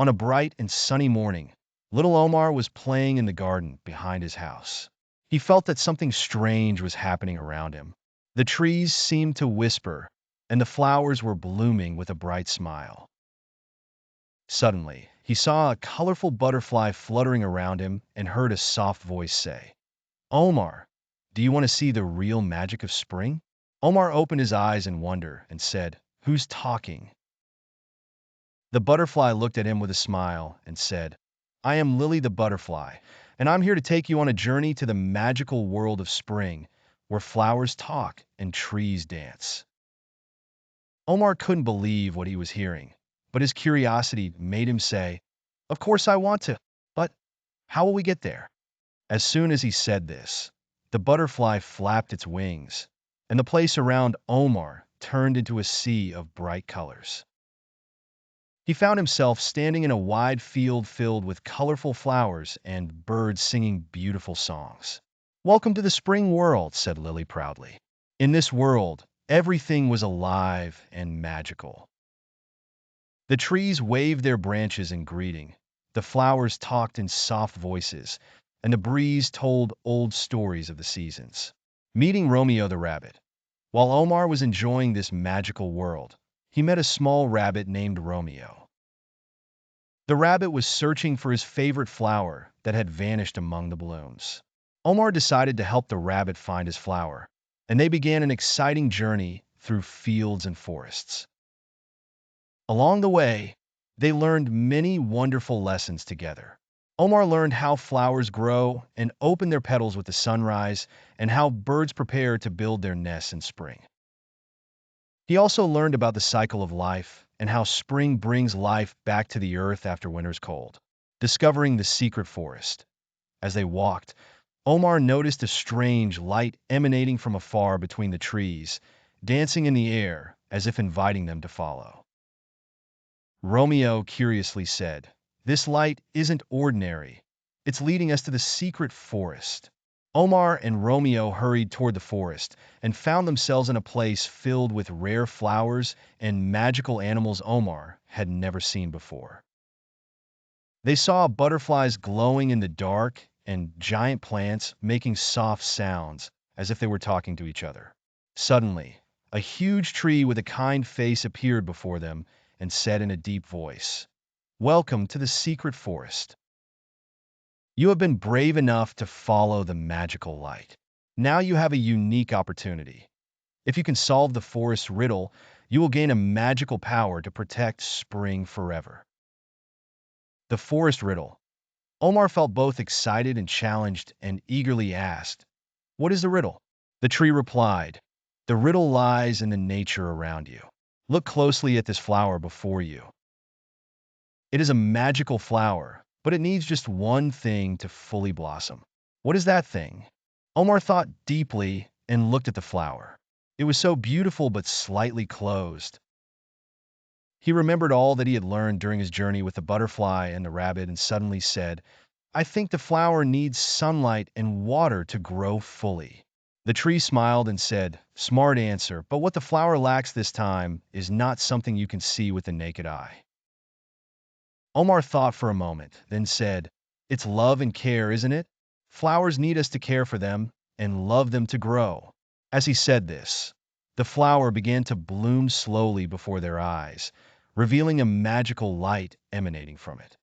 On a bright and sunny morning, little Omar was playing in the garden behind his house. He felt that something strange was happening around him. The trees seemed to whisper, and the flowers were blooming with a bright smile. Suddenly, he saw a colorful butterfly fluttering around him and heard a soft voice say, "Omar, do you want to see the real magic of spring?" Omar opened his eyes in wonder and said, "Who's talking?" The butterfly looked at him with a smile and said, "I am Lily the butterfly, and I'm here to take you on a journey to the magical world of spring, where flowers talk and trees dance." Omar couldn't believe what he was hearing, but his curiosity made him say, "Of course I want to, but how will we get there?" As soon as he said this, the butterfly flapped its wings, and the place around Omar turned into a sea of bright colors. He found himself standing in a wide field filled with colorful flowers and birds singing beautiful songs. "Welcome to the spring world," said Lily proudly. In this world, everything was alive and magical. The trees waved their branches in greeting, the flowers talked in soft voices, and the breeze told old stories of the seasons. Meeting Romeo the Rabbit. While Omar was enjoying this magical world, he met a small rabbit named Romeo. The rabbit was searching for his favorite flower that had vanished among the blooms. Omar decided to help the rabbit find his flower, and they began an exciting journey through fields and forests. Along the way, they learned many wonderful lessons together. Omar learned how flowers grow and open their petals with the sunrise, and how birds prepare to build their nests in spring. He also learned about the cycle of life and how spring brings life back to the earth after winter's cold. Discovering the secret forest. As they walked, Omar noticed a strange light emanating from afar between the trees, dancing in the air as if inviting them to follow. Romeo curiously said, "This light isn't ordinary. It's leading us to the secret forest." Omar and Romeo hurried toward the forest and found themselves in a place filled with rare flowers and magical animals Omar had never seen before. They saw butterflies glowing in the dark and giant plants making soft sounds as if they were talking to each other. Suddenly, a huge tree with a kind face appeared before them and said in a deep voice, "Welcome to the secret forest. You have been brave enough to follow the magical light. Now you have a unique opportunity. If you can solve the forest riddle, you will gain a magical power to protect spring forever." The forest riddle. Omar felt both excited and challenged and eagerly asked, "What is the riddle?" The tree replied, "The riddle lies in the nature around you. Look closely at this flower before you. It is a magical flower, but it needs just one thing to fully blossom. What is that thing?" Omar thought deeply and looked at the flower. It was so beautiful but slightly closed. He remembered all that he had learned during his journey with the butterfly and the rabbit and suddenly said, "I think the flower needs sunlight and water to grow fully." The tree smiled and said, "Smart answer, but what the flower lacks this time is not something you can see with the naked eye." Omar thought for a moment, then said, "It's love and care, isn't it? Flowers need us to care for them and love them to grow." As he said this, the flower began to bloom slowly before their eyes, revealing a magical light emanating from it.